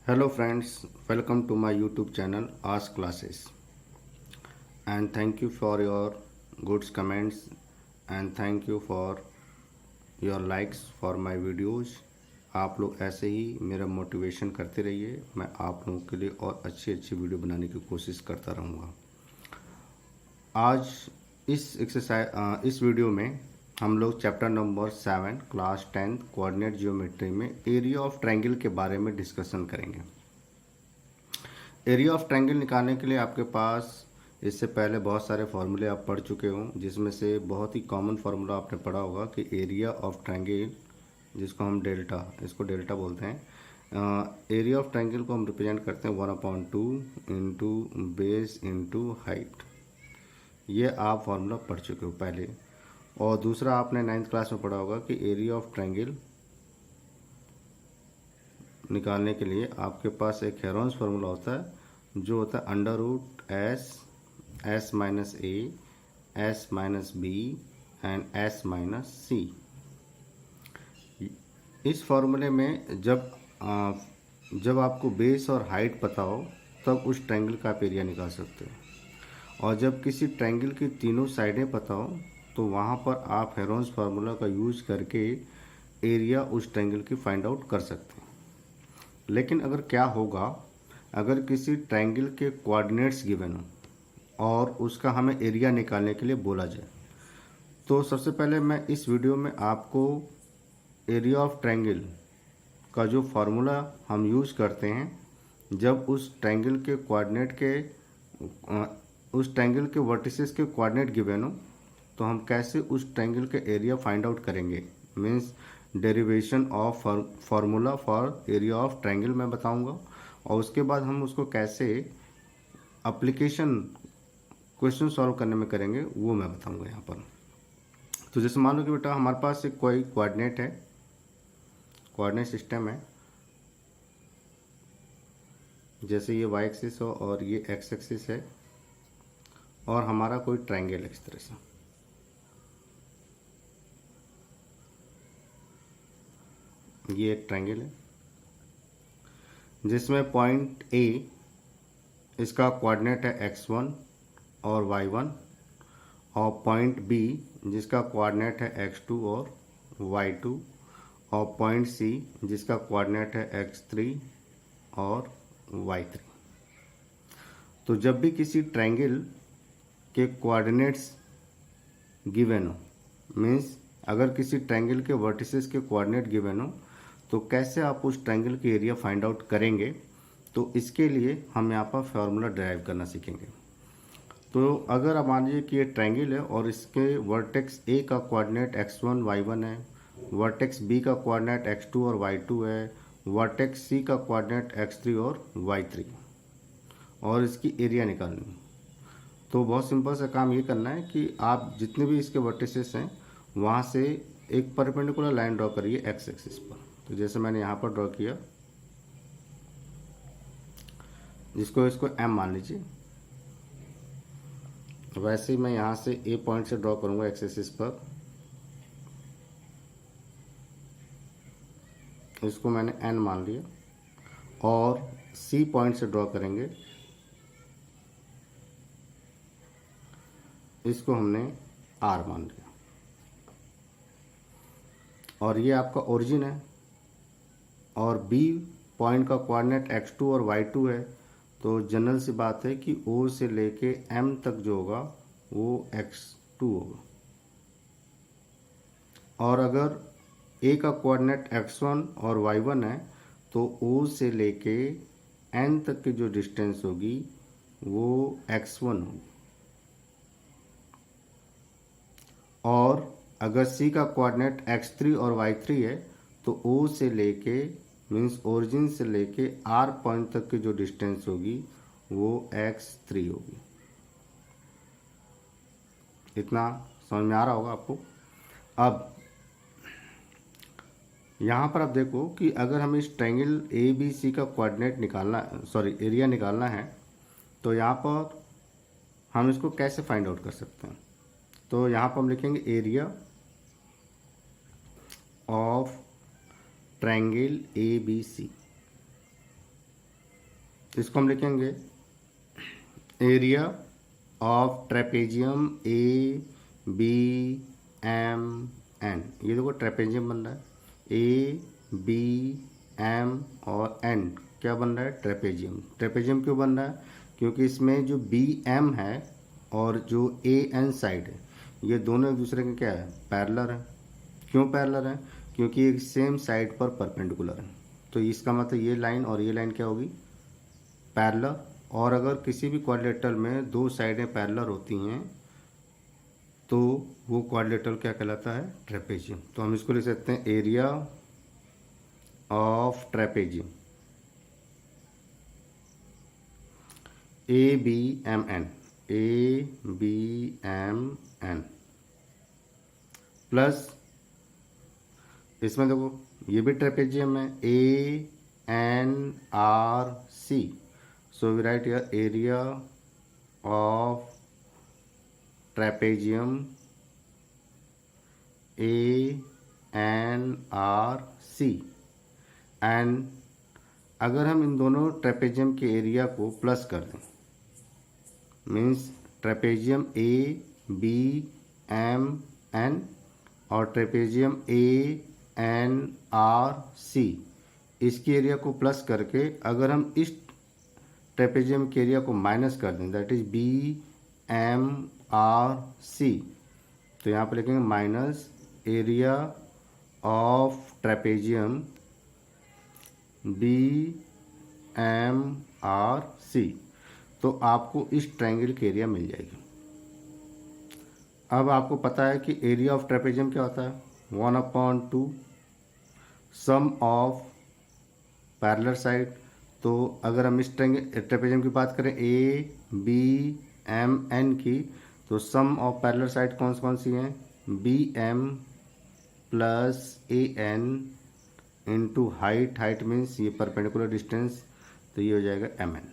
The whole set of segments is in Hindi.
Hello friends, welcome to my YouTube channel Ask Classes, and thank you for your good comments and thank you for your likes for my videos। आप लोग ऐसे ही मेरा मोटिवेशन करते रहिए, मैं आप लोगों के लिए और अच्छी अच्छी वीडियो बनाने की कोशिश करता रहूँगा। आज इस वीडियो में हम लोग chapter number 7 class 10 coordinate geometry में एरिया ऑफ ट्रायंगल के बारे में डिस्कशन करेंगे। एरिया ऑफ ट्रायंगल निकालने के लिए आपके पास इससे पहले बहुत सारे फार्मूले आप पढ़ चुके हों, जिसमें से बहुत ही कॉमन फार्मूला आपने पढ़ा होगा कि एरिया ऑफ ट्रायंगल, जिसको हम इसको डेल्टा बोलते हैं। एरिया ऑफ ट्रायंगल को हम रिप्रेजेंट करते हैं 1/2 इंटू बेस इंटू हाइट। ये आप फार्मूला पढ़ चुके हो पहले। और दूसरा आपने 9th क्लास में पढ़ा होगा कि एरिया ऑफ ट्रायंगल निकालने के लिए आपके पास एक हेरोन्स फार्मूला होता है, जो होता है under root S minus A S minus B and S minus C. इस फार्मूले में जब आपको बेस और हाइट पता हो तब उस ट्रायंगल का आप एरिया निकाल सकते हो, और जब किसी ट्रायंगल की तीनों साइडें पता हो तो वहाँ पर आप हेरोन्स फार्मूला का यूज करके एरिया उस ट्रायंगल की फाइंड आउट कर सकते हैं। लेकिन अगर क्या होगा, अगर किसी ट्रायंगल के कोऑर्डिनेट्स गिवन हो और उसका हमें एरिया निकालने के लिए बोला जाए, तो सबसे पहले मैं इस वीडियो में आपको एरिया ऑफ ट्रायंगल का जो फार्मूला हम यूज़ करते हैं, जब उस ट्रायंगल के वर्टिसेस के कोऑर्डिनेट गिवन हो तो हम कैसे उस ट्रायंगल के एरिया फाइंड आउट करेंगे, means derivation of formula for area of triangle मैं बताऊंगा, और उसके बाद हम उसको कैसे एप्लीकेशन क्वेश्चन सॉल्व करने में करेंगे वो मैं बताऊंगा यहाँ पर। तो जैसे मान लो कि बेटा हमारे पास एक कोई कोऑर्डिनेट है, कोऑर्डिनेट सिस्टम है, जैसे ये वाई एक्सिस हो और ये एक्स एक्सिस है, और हमारा कोई ट्रायंगल है इस तरह से। ये एक ट्रायंगल है जिसमें पॉइंट ए, इसका कोऑर्डिनेट है x1 और y1, और पॉइंट बी जिसका कोऑर्डिनेट है x2 और y2, और पॉइंट सी जिसका कोऑर्डिनेट है x3 और y3। तो जब भी किसी ट्रायंगल के कोऑर्डिनेट्स गिवन हो, मीन्स अगर किसी ट्रायंगल के वर्टिसेस के कोऑर्डिनेट गिवन हो, तो कैसे आप उस ट्रायंगल की एरिया फाइंड आउट करेंगे, तो इसके लिए हम यहाँ पर फार्मूला ड्राइव करना सीखेंगे। तो अगर आप मान लीजिए कि ये ट्रायंगल है और इसके वर्टेक्स ए का कोऑर्डिनेट x1 y1 है, वर्टेक्स बी का कोऑर्डिनेट x2 और y2 है, वर्टेक्स सी का कोऑर्डिनेट x3 और y3, और इसकी एरिया निकालनी। तो बहुत सिंपल सा काम ये करना है कि आप जितने भी इसके वर्टिसेस हैं वहाँ से एक परपेंडिकुलर लाइन ड्रॉ करिए एक्स एक्सिस पर। तो जैसे मैंने यहाँ पर ड्रॉ किया, इसको एम मान लीजिए, वैसे ही मैं यहाँ से ए पॉइंट से ड्रॉ करूँगा एक्स एक्सिस पर, इसको मैंने एन मान लिया, और सी पॉइंट से ड्रॉ करेंगे, इसको हमने आर मान लिया, और ये आपका ओरिजिन है, और बी पॉइंट का कोऑर्डिनेट x2 और y2 है, तो जनरल सी बात है कि O से लेके M तक जो होगा वो x2 होगा, और अगर A का कोऑर्डिनेट x1 और y1 है तो O से लेके N तक की जो डिस्टेंस होगी वो x1 होगी, और अगर C का कोऑर्डिनेट x3 और y3 है तो O से लेके मीन्स ओरिजिन से लेके R पॉइंट तक की जो डिस्टेंस होगी वो x3 होगी। इतना समझ में आ रहा होगा आपको। अब यहाँ पर आप देखो कि अगर हमें इस ट्रायंगल ए बी सी का कोऑर्डिनेट एरिया निकालना है, तो यहाँ पर हम इसको कैसे फाइंड आउट कर सकते हैं। तो यहाँ पर हम लिखेंगे area of triangle A B C. इसको हम लिखेंगे area of trapezium A B M N. ये देखो ट्रेपेजियम बन रहा है, ए बी एम और एन क्या बन रहा है, ट्रेपेजियम। ट्रेपेजियम क्यों बन रहा है, क्योंकि इसमें जो बी एम है और जो ए एन साइड है ये दोनों एक दूसरे के क्या है, पैरेलल है। क्यों पैरेलल है, क्योंकि एक सेम साइड पर परपेंडिकुलर है। तो इसका मतलब ये लाइन और ये लाइन क्या होगी, पैरेलल। और अगर किसी भी क्वाड्रिलेटरल में दो साइडें पैरेलल होती हैं तो वो क्वाड्रिलेटरल क्या कहलाता है, ट्रेपेजियम। तो हम इसको लिख सकते हैं area of trapezium A B M N, A B M N plus इसमें देखो ये भी ट्रेपेजियम है, A N R C. So we right here area of trapezium A N R C. And अगर हम इन दोनों ट्रेपेजियम के एरिया को प्लस कर दें, means trapezium A B M N और trapezium A N R C, इसकी एरिया को प्लस करके अगर हम इस ट्रेपेजियम के एरिया को माइनस कर दें, that is B M R C, तो यहाँ पर लिखेंगे minus area of trapezium B M R C. तो आपको इस ट्रायंगल की एरिया मिल जाएगी। अब आपको पता है कि एरिया ऑफ ट्रेपेजियम क्या होता है, 1/2 सम ऑफ पैरेलल साइड। तो अगर हम इस ट्रेपेजियम की बात करें ए बी एम एन की, तो सम ऑफ पैरेलल साइड कौन सी हैं, B M plus A N into height, height means ये परपेंडिकुलर डिस्टेंस, तो ये हो जाएगा एम एन,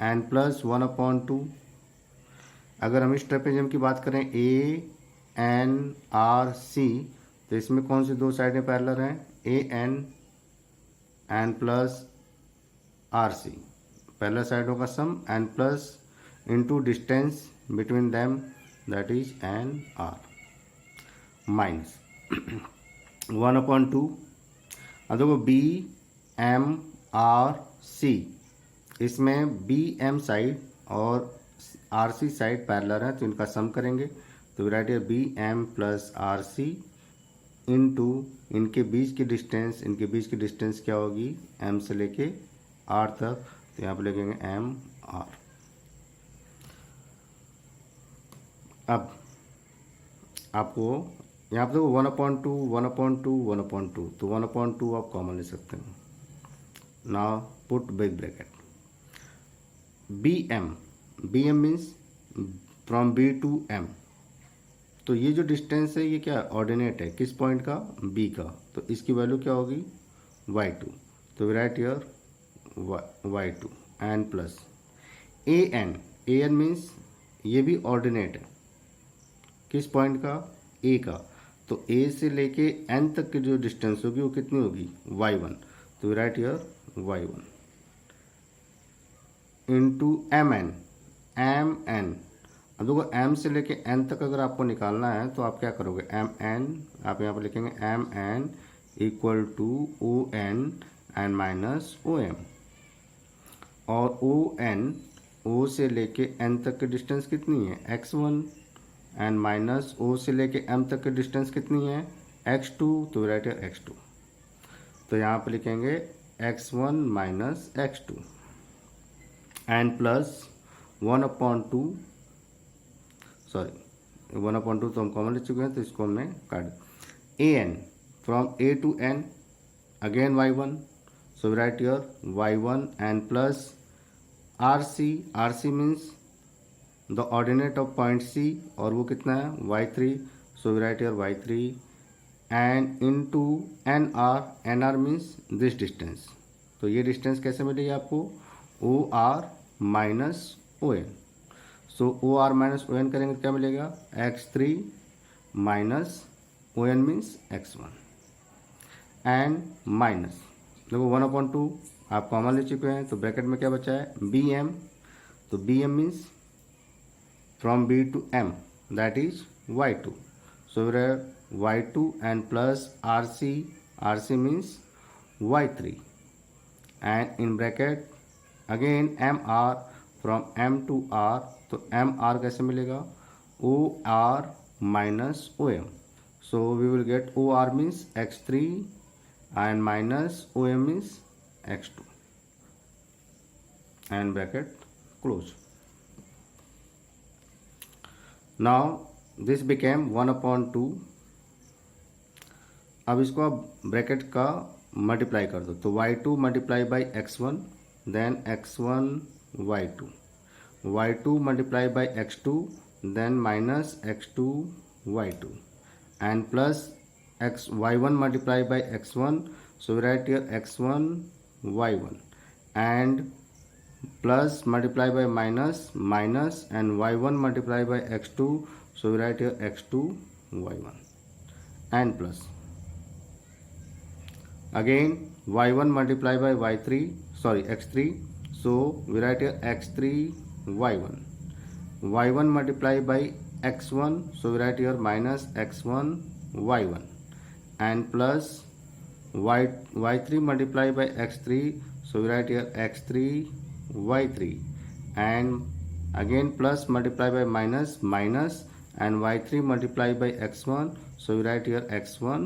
एन प्लस 1/2। अगर हम इस ट्रेपेजियम की बात करें ए एन आर सी, तो इसमें कौन सी दो साइडें पैरेलल हैं, A N plus R C, parallel साइडों का sum, N plus into distance between them that is N R minus 1/2। अब देखो बी एम आर सी, इसमें बी एम साइड और आर सी साइड पैरेलल है तो इनका सम करेंगे, तो राइट है B M plus R C into इनके बीच की डिस्टेंस क्या होगी, एम से लेके आर तक, तो यहाँ पर लिखेंगे एम आर। अब आपको यहाँ पर देखो 1/2 1/2 1/2, तो 1/2 आप कॉमन ले सकते हैं। Now put big bracket B M means from B to M, तो ये जो डिस्टेंस है ये क्या ऑर्डिनेट है, किस पॉइंट का, बी का, तो इसकी वैल्यू क्या होगी y2, तो we right here y2 N plus A N means ये भी ऑर्डिनेट है, किस पॉइंट का, ए का, तो ए से लेके एन तक की जो डिस्टेंस होगी वो कितनी होगी y1, तो we right here y1 into M N. अब देखो एम से लेके एन तक अगर आपको निकालना है तो आप क्या करोगे, एम एन आप यहाँ पर लिखेंगे M N equal to O N N minus O M, और ओ से लेके एन तक की डिस्टेंस कितनी है x1 एंड माइनस ओ से लेके एम तक की डिस्टेंस कितनी है x2, तो राइट है x2, तो यहाँ पर लिखेंगे x1 minus x2 and plus 1/2 तो हम कॉमन ले चुके हैं तो इसको हमने काट। A N from A to N again y1, so right here y1 and plus R C means the ordinate of point C, और वो कितना है y3, so right here y3 and into N R means this distance, तो ये डिस्टेंस कैसे मिलेगी आपको, O R minus O N, so O R minus O N करेंगे क्या मिलेगा, x3 minus O N means x1 and minus देखो 1/2 आप कॉमन ले चुके हैं, तो ब्रैकेट में क्या बचा है बी एम, तो B M means from B to M, that is Y two. So we have y2 and plus rc means y3, and in bracket again mr from m to r, तो mr कैसे मिलेगा or minus om. So we will get or means x3 and minus om means x2 and bracket close. Now this became 1/2. अब इसको आप ब्रैकेट का मल्टीप्लाई कर दो, तो y2 multiply by x1, then x1 y2, y2 multiply by x2, then minus x2 y2, and plus y1 multiply by x1, so we right here x1 y1, and plus multiply by minus and y1 multiply by x2, so we write here x2 y1, and plus again y1 multiply by y3, sorry x3, so we write here x3 y1, y1 multiply by x1, so we write here minus x1 y1, and plus y3 multiply by x3, so we write here x3 y3, and again plus multiply by minus and y3 multiplied by x1, so we write here x1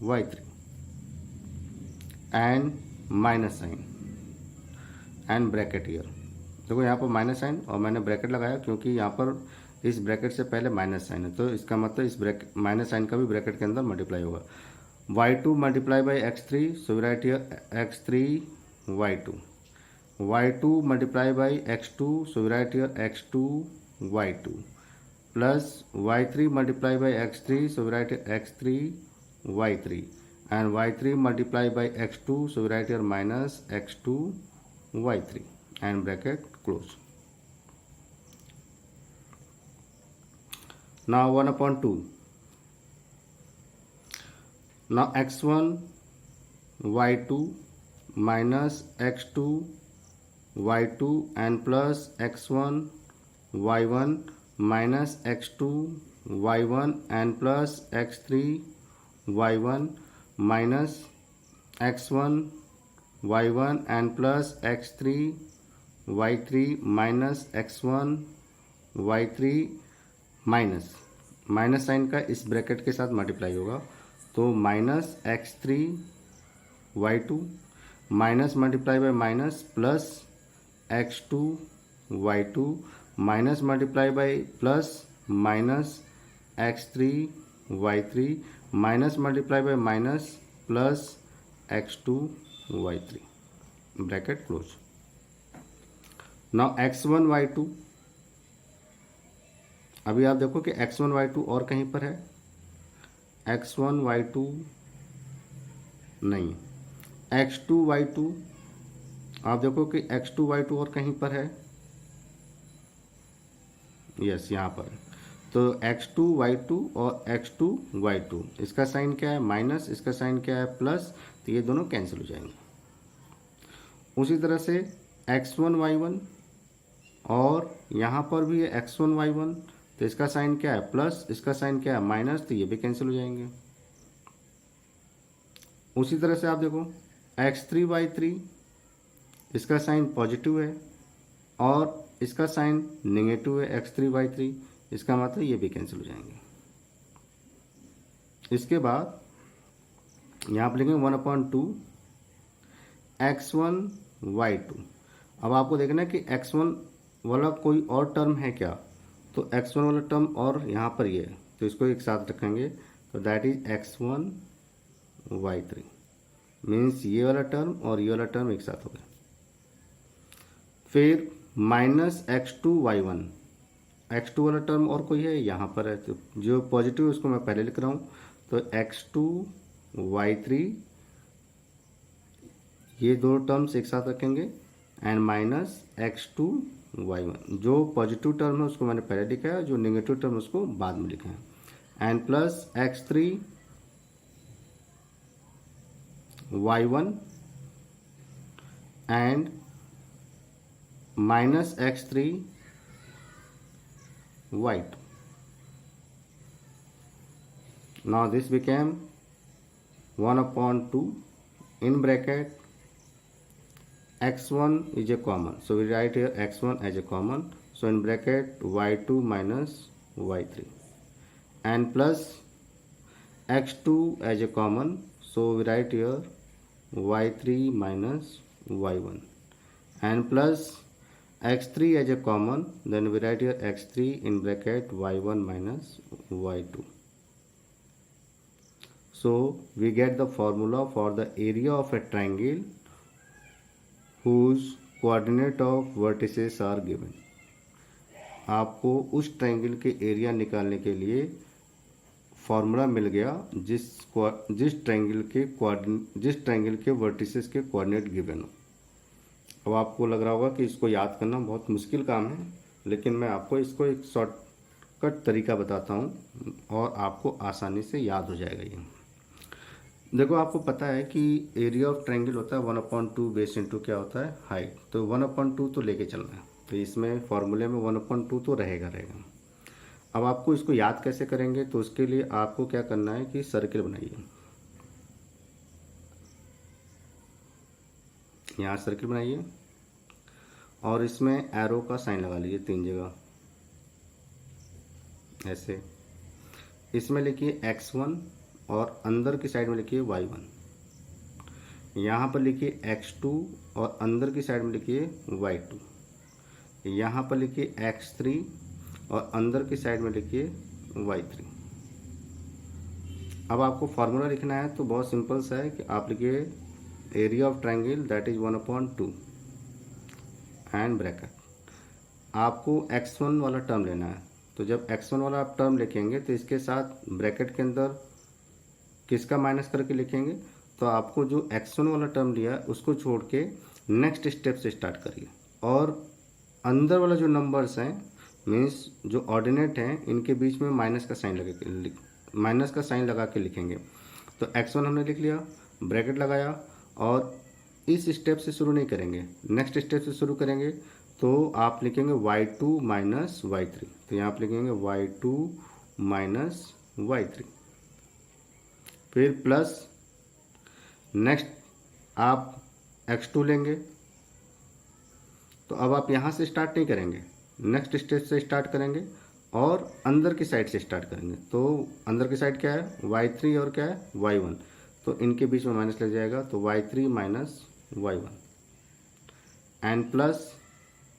y3, and minus sign and bracket here. देखो यहाँ पर माइनस साइन और मैंने ब्रैकेट लगाया क्योंकि यहाँ पर इस ब्रैकेट से पहले माइनस साइन है, तो इसका मतलब इस ब्रैकेट माइनस साइन का भी ब्रैकेट के अंदर मल्टीप्लाई होगा. y2 multiply by x3, so we right here x3 y2, y2 multiply by x2, so we right here x2 y2, plus y3 multiply by x3, so we write here x3 y3, and y3 multiply by x2, so we write here minus x2 y3, and bracket close. Now 1/2. Now x1 y2 minus x2 y2 and plus x1 y1 minus x2 y1 and plus x3 y1 minus x1 y1 and plus x3 y3 minus x1 y3 minus sign का इस ब्रैकेट के साथ मल्टीप्लाई होगा, तो minus x3 y2 minus multiply by minus plus x2 y2 minus multiply by plus minus x3 y3 minus multiply by minus plus x2 y3, bracket close. Now x1 y2, अभी आप देखो कि x1 y2 और कहीं पर है, x1 y2 नहीं, x2 y2 आप देखो कि x2 y2 और कहीं पर है, यस यहाँ पर, तो x2 y2 और x2 y2, इसका साइन क्या है माइनस, इसका साइन क्या है प्लस, तो ये दोनों कैंसिल हो जाएंगे. उसी तरह से x1 y1 और यहाँ पर भी है x1 y1, तो इसका साइन क्या है प्लस, इसका साइन क्या है माइनस, तो ये भी कैंसिल हो जाएंगे. उसी तरह से आप देखो x3 y3, इसका साइन पॉजिटिव है और इसका साइन नेगेटिव है x3 y3, इसका मतलब ये भी कैंसिल हो जाएंगे. इसके बाद यहाँ पर लिखेंगे 1/2 x1 y2. अब आपको देखना है कि x1 वाला कोई और टर्म है क्या, तो x1 वाला टर्म और यहाँ पर ये है, तो इसको एक साथ रखेंगे, तो that is x1 y3, means ये वाला टर्म और ये वाला टर्म एक साथ हो गया. फिर माइनस x2 y1, x2 वाला टर्म और कोई है यहाँ पर है, तो जो पॉजिटिव है उसको मैं पहले लिख रहा हूँ, तो x2 y3 ये दो टर्म्स एक साथ रखेंगे, एंड माइनस x2 y1, जो पॉजिटिव टर्म है उसको मैंने पहले लिखा है, जो नेगेटिव टर्म उसको बाद में लिखा है, and plus x3 y1 and minus x3 y2. Now this became 1/2 in bracket x1 is a common, so we write here x1 as a common, so in bracket y2 minus y3 and plus x2 as a common, so we write here y3 minus y1 and plus x3 as a common, then we write here x3 in bracket y1 minus y2. So we get the formula for the area of a triangle whose coordinate of vertices are given. आपको उस ट्रायंगल के एरिया निकालने के लिए फॉर्मूला मिल गया जिस ट्रायंगल के वर्टिसेस के कोऑर्डिनेट गिवन हो। अब आपको लग रहा होगा कि इसको याद करना बहुत मुश्किल काम है, लेकिन मैं आपको इसको एक शॉर्टकट तरीका बताता हूँ और आपको आसानी से याद हो जाएगा ये। देखो, आपको पता है कि एरिया ऑफ ट्रायंगल होता है 1/2 बेस इंटू क्या होता है, हाइट। तो 1/2 तो लेके चलना है, तो इसमें फॉर्मूले में 1/2 तो रहेगा। अब आपको इसको याद कैसे करेंगे, तो उसके लिए आपको क्या करना है कि सर्किल बनाइए। यहाँ सर्किल बनाइए और इसमें एरो का साइन लगा लीजिए 3 जगह ऐसे। इसमें लिखिए x1 और अंदर की साइड में लिखिए y1। यहाँ पर लिखिए x2 और अंदर की साइड में लिखिए y2। यहाँ पर लिखिए x3 और अंदर की साइड में लिखिए y3। अब आपको फार्मूला लिखना है तो बहुत सिंपल सा है कि आप लिखिए area of triangle that is 1/2 and bracket. आपको x1 वाला टर्म लेना है, तो जब x1 वाला आप टर्म लिखेंगे तो इसके साथ ब्रैकेट के अंदर किसका माइनस करके लिखेंगे, तो आपको जो x1 वाला टर्म लिया है उसको छोड़ के नेक्स्ट स्टेप से स्टार्ट करिए और अंदर वाला जो नंबर्स हैं मीन्स जो ऑर्डिनेट हैं इनके बीच में माइनस का साइन लगा के लिखेंगे। तो x1 हमने लिख लिया, ब्रैकेट लगाया और इस स्टेप से शुरू नहीं करेंगे, नेक्स्ट स्टेप से शुरू करेंगे। तो आप लिखेंगे y2 माइनस y3, तो यहाँ आप लिखेंगे y2 माइनस y3, फिर प्लस नेक्स्ट आप x2 लेंगे। तो अब आप यहाँ से स्टार्ट नहीं करेंगे, नेक्स्ट स्टेप से स्टार्ट करेंगे और अंदर की साइड से स्टार्ट करेंगे। तो अंदर की साइड क्या है, y3 और क्या है y1, तो इनके बीच में माइनस लग जाएगा, तो y3 minus y1 and plus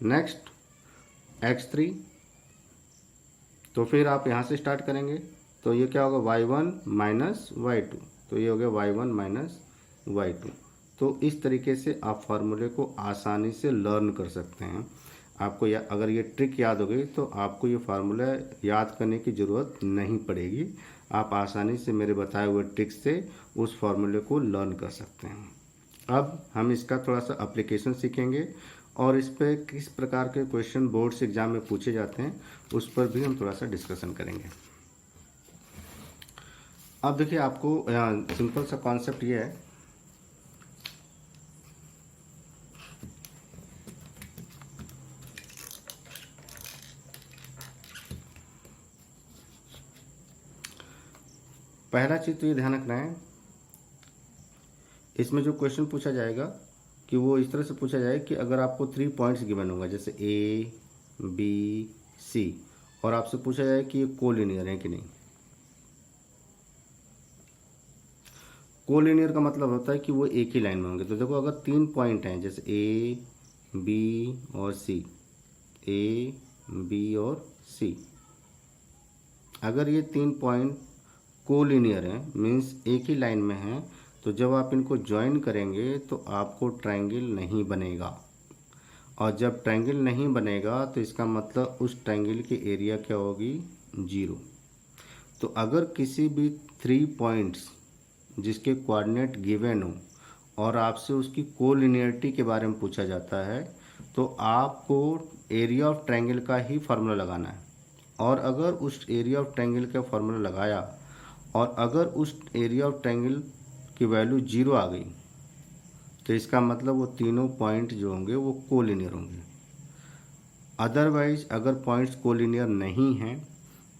next x3। तो फिर आप यहाँ से स्टार्ट करेंगे, तो ये क्या होगा y1 माइनस y2, तो ये हो गया y1 माइनस y2। तो इस तरीके से आप फार्मूले को आसानी से लर्न कर सकते हैं। आपको अगर ये ट्रिक याद हो गई तो आपको ये फार्मूला याद करने की ज़रूरत नहीं पड़ेगी। आप आसानी से मेरे बताए हुए ट्रिक से उस फार्मूले को लर्न कर सकते हैं। अब हम इसका थोड़ा सा एप्लीकेशन सीखेंगे और इस पर किस प्रकार के क्वेश्चन बोर्ड से एग्जाम में पूछे जाते हैं उस पर भी हम थोड़ा सा डिस्कशन करेंगे। अब देखिए, आपको सिंपल सा कॉन्सेप्ट ये है, पहला चीज़ तो ये ध्यान रखना है, इसमें जो क्वेश्चन पूछा जाएगा कि वो इस तरह से पूछा जाए कि अगर आपको 3 पॉइंट्स गिवन होगा जैसे A, B, C और आपसे पूछा जाए कि ये कोलिनियर है कि नहीं। कोलिनियर का मतलब होता है कि वो एक ही लाइन में होंगे। तो देखो, अगर 3 पॉइंट हैं जैसे A, B और C, A, B और C, अगर ये 3 पॉइंट कोलिनियर हैं मीन्स एक ही लाइन में हैं, तो जब आप इनको ज्वाइन करेंगे तो आपको ट्रायंगल नहीं बनेगा। और जब ट्रायंगल नहीं बनेगा तो इसका मतलब उस ट्रायंगल की एरिया क्या होगी, 0। तो अगर किसी भी 3 पॉइंट्स जिसके कोऑर्डिनेट गिवन हो और आपसे उसकी कोलिनियरिटी के बारे में पूछा जाता है तो आपको एरिया ऑफ ट्रायंगल का ही फार्मूला लगाना है। और अगर उस एरिया ऑफ ट्रायंगल का फार्मूला लगाया और अगर उस एरिया ऑफ ट्रायंगल की वैल्यू 0 आ गई, तो इसका मतलब वो तीनों पॉइंट जो होंगे वो कोलिनियर होंगे। अदरवाइज अगर पॉइंट्स कोलिनियर नहीं हैं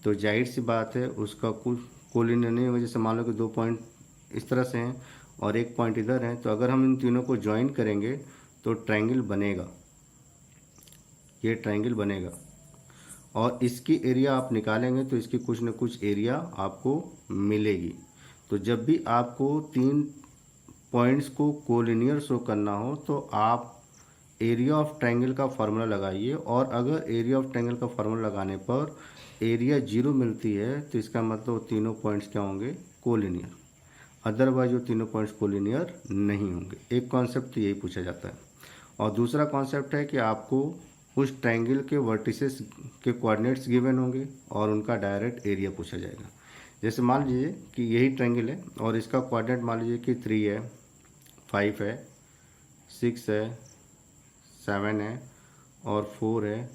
तो जाहिर सी बात है उसका कुछ कोलिनियर नहीं होगा। जैसे मान लो कि 2 पॉइंट इस तरह से हैं और 1 पॉइंट इधर है, तो अगर हम इन तीनों को ज्वाइन करेंगे तो ट्रायंगल बनेगा, ये ट्रायंगल बनेगा। और इसकी एरिया आप निकालेंगे तो इसकी कुछ न कुछ एरिया आपको मिलेगी। तो जब भी आपको 3 पॉइंट्स को कोलिनियर शो करना हो तो आप एरिया ऑफ ट्रायंगल का फार्मूला लगाइए, और अगर एरिया ऑफ ट्रायंगल का फार्मूला लगाने पर एरिया 0 मिलती है तो इसका मतलब तीनों पॉइंट्स क्या होंगे, कोलिनियर। अदरवाइज वो तीनों पॉइंट्स कोलिनियर नहीं होंगे। एक कॉन्सेप्ट तो यही पूछा जाता है। और दूसरा कॉन्सेप्ट है कि आपको उस ट्रायंगल के वर्टिसेस के कोऑर्डिनेट्स गिवन होंगे और उनका डायरेक्ट एरिया पूछा जाएगा। जैसे मान लीजिए कि यही ट्रायंगल है और इसका कोऑर्डिनेट मान लीजिए कि 3 है, 5 है, 6 है, 7 है और 4 है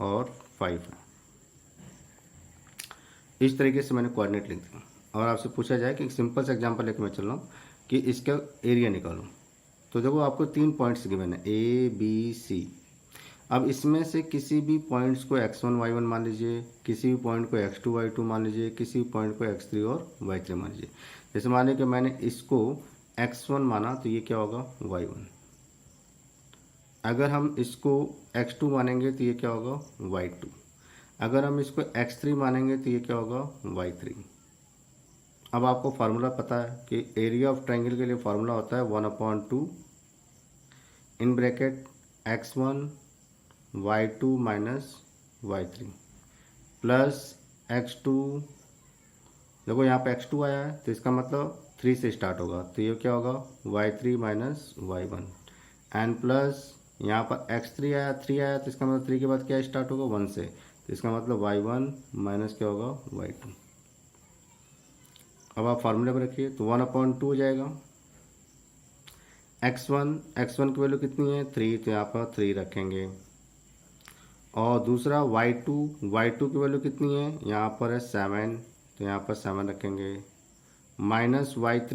और 5 है। इस तरीके से मैंने कोऑर्डिनेट लिख दिया और आपसे पूछा जाए कि एक सिंपल सा एग्जांपल लेकर मैं चल रहा हूँ कि इसका एरिया निकालो। तो देखो आपको 3 पॉइंट्स गिवन है A, B, C। अब इसमें से किसी भी पॉइंट्स को x1, y1 मान लीजिए, किसी भी पॉइंट को x2, y2 मान लीजिए, किसी भी पॉइंट को x3 और y3 मान लीजिए। जैसे मान लीजिए कि मैंने इसको x1 माना तो ये क्या होगा, y1। अगर हम इसको x2 मानेंगे तो ये क्या होगा, y2। अगर हम इसको x3 मानेंगे तो ये क्या होगा, y3। अब आपको फार्मूला पता है कि एरिया ऑफ ट्रायंगल के लिए फार्मूला होता है 1/2 in bracket x1 y2 minus y3 plus x2। देखो यहाँ पे x2 आया है तो इसका मतलब 3 से स्टार्ट होगा तो ये क्या होगा, y3 minus y1 and plus यहाँ पर x3 आया, 3 आया तो इसका मतलब 3 के बाद क्या स्टार्ट होगा, 1 से, तो इसका मतलब y1 माइनस क्या होगा, y2। अब आप फार्मूले पर रखिए तो 1/2 हो जाएगा। x1 की वैल्यू कितनी है, 3, तो यहाँ पर 3 रखेंगे। और दूसरा y2 की वैल्यू कितनी है, यहाँ पर है 7, तो यहाँ पर 7 रखेंगे। माइनस y3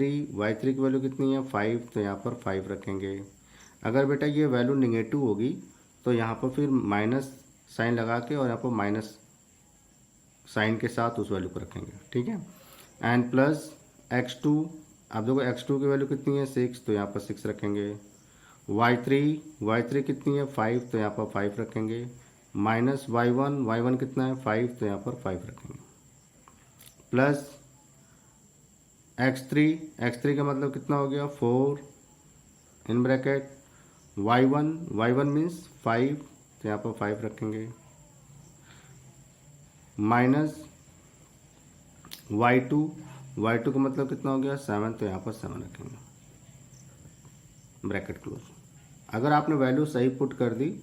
की वैल्यू कितनी है, 5, तो यहाँ पर 5 रखेंगे। अगर बेटा ये वैल्यू निगेटिव होगी तो यहाँ पर फिर माइनस साइन लगा के और यहाँ पर माइनस साइन के साथ उस वैल्यू को रखेंगे, ठीक है। एंड प्लस x2, अब देखो x2 की वैल्यू कितनी है, 6, तो यहाँ पर 6 रखेंगे। y3 कितनी है, 5, तो यहाँ पर 5 रखेंगे। माइनस y1 कितना है, 5, तो यहाँ पर 5 रखेंगे। प्लस x3 का मतलब कितना हो गया, 4 इन ब्रैकेट y1 मीन्स 5, तो यहाँ पर 5 रखेंगे। माइनस y2 का मतलब कितना हो गया, 7, तो यहाँ पर 7 रखेंगे, ब्रैकेट क्लोज। अगर आपने वैल्यू सही पुट कर दी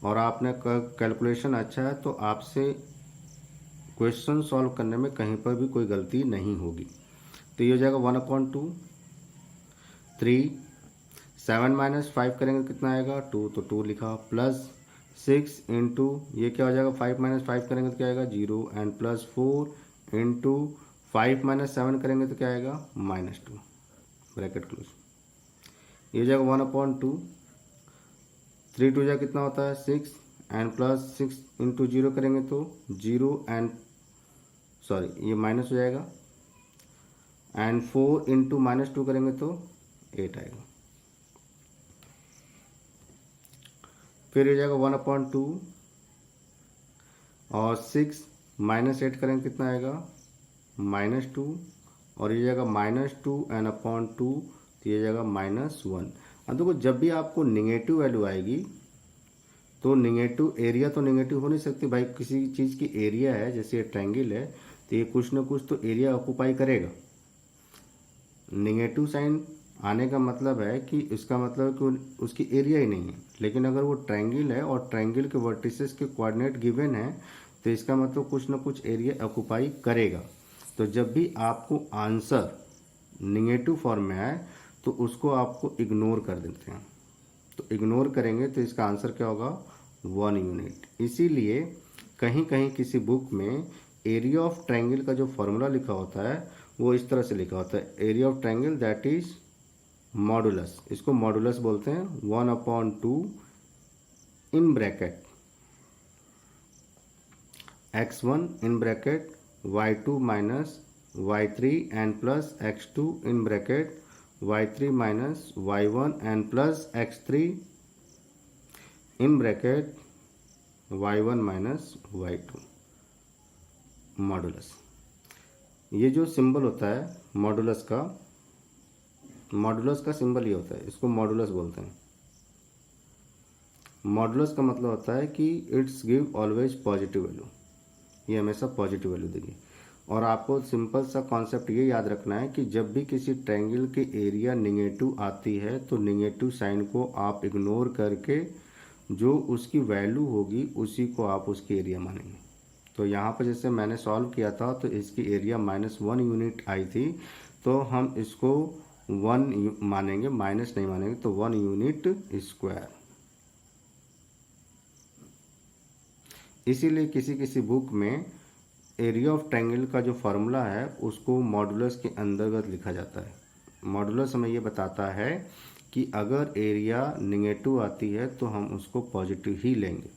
और आपने कैलकुलेशन अच्छा है तो आपसे क्वेश्चन सॉल्व करने में कहीं पर भी कोई गलती नहीं होगी। तो ये हो जाएगा 1/2, 3, 7 माइनस 5 करेंगे कितना आएगा, 2, तो 2 लिखा। प्लस 6 इंटू ये क्या हो जाएगा, 5 माइनस 5 करेंगे तो क्या आएगा, 0, एंड प्लस 4 इंटू 5 माइनस 7 करेंगे तो क्या आएगा, -2, ब्रैकेट क्लोज। ये हो जाएगा 1/2, 3 2 जा कितना होता है, 6, एंड प्लस 6 इंटू 0 करेंगे तो 0, एंड सॉरी ये माइनस हो जाएगा, एंड 4 इंटू -2 करेंगे तो 8 आएगा। फिर हो जाएगा 1/2 और 6 माइनस 8 करेंगे कितना आएगा, -2, और ये जाएगा -2 एंड अपॉन 2, तो ये जाएगा -1। अब देखो जब भी आपको निगेटिव वैल्यू आएगी तो निगेटिव एरिया तो निगेटिव हो नहीं सकती भाई। किसी चीज़ की एरिया है, जैसे ये ट्रायंगल है तो ये कुछ ना कुछ तो एरिया ऑक्यूपाई करेगा। निगेटिव साइन आने का मतलब है कि इसका मतलब कि उसकी एरिया ही नहीं है। लेकिन अगर वो ट्रायंगल है और ट्रायंगल के वर्टिसेस के कोऑर्डिनेट गिवन है तो इसका मतलब कुछ ना कुछ एरिया ऑक्यूपाई करेगा। तो जब भी आपको आंसर निगेटिव फॉर्म में आए तो उसको आपको इग्नोर कर देते हैं। तो इग्नोर करेंगे तो इसका आंसर क्या होगा, 1 यूनिट। इसीलिए कहीं कहीं किसी बुक में एरिया ऑफ ट्रायंगल का जो फॉर्मूला लिखा होता है वो इस तरह से लिखा होता है, area of triangle that is modulus, इसको मॉडुलस बोलते हैं। 1/2 in bracket x1 in bracket y2 minus y3 and plus x2 in bracket y3 minus y1 and plus x3 in bracket y1 minus y2 modulus. ये जो सिंबल होता है मॉडुलस का सिंबल ये होता है, इसको मॉडुलस बोलते हैं। मॉडुलस का मतलब होता है कि it's give always positive value, ये हमेशा पॉजिटिव वैल्यू देगी। और आपको सिंपल सा कॉन्सेप्ट ये याद रखना है कि जब भी किसी ट्रायंगल के एरिया निगेटिव आती है तो निगेटिव साइन को आप इग्नोर करके जो उसकी वैल्यू होगी उसी को आप उसकी एरिया मानेंगे। तो यहाँ पर जैसे मैंने सॉल्व किया था तो इसकी एरिया -1 यूनिट आई थी, तो हम इसको 1 मानेंगे, माइनस नहीं मानेंगे, तो 1 यूनिट स्क्वायर। इसीलिए किसी किसी बुक में एरिया ऑफ ट्रायंगल का जो फार्मूला है उसको मॉडुलस के अंतर्गत लिखा जाता है। मॉडुलस हमें ये बताता है कि अगर एरिया निगेटिव आती है तो हम उसको पॉजिटिव ही लेंगे।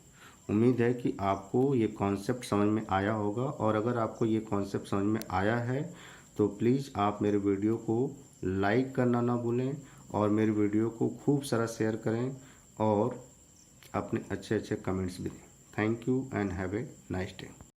उम्मीद है कि आपको ये कॉन्सेप्ट समझ में आया होगा, और अगर आपको ये कॉन्सेप्ट समझ में आया है तो प्लीज़ आप मेरे वीडियो को लाइक करना ना भूलें और मेरे वीडियो को खूब सारा शेयर करें और अपने अच्छे अच्छे कमेंट्स भी दें। Thank you and have a nice day.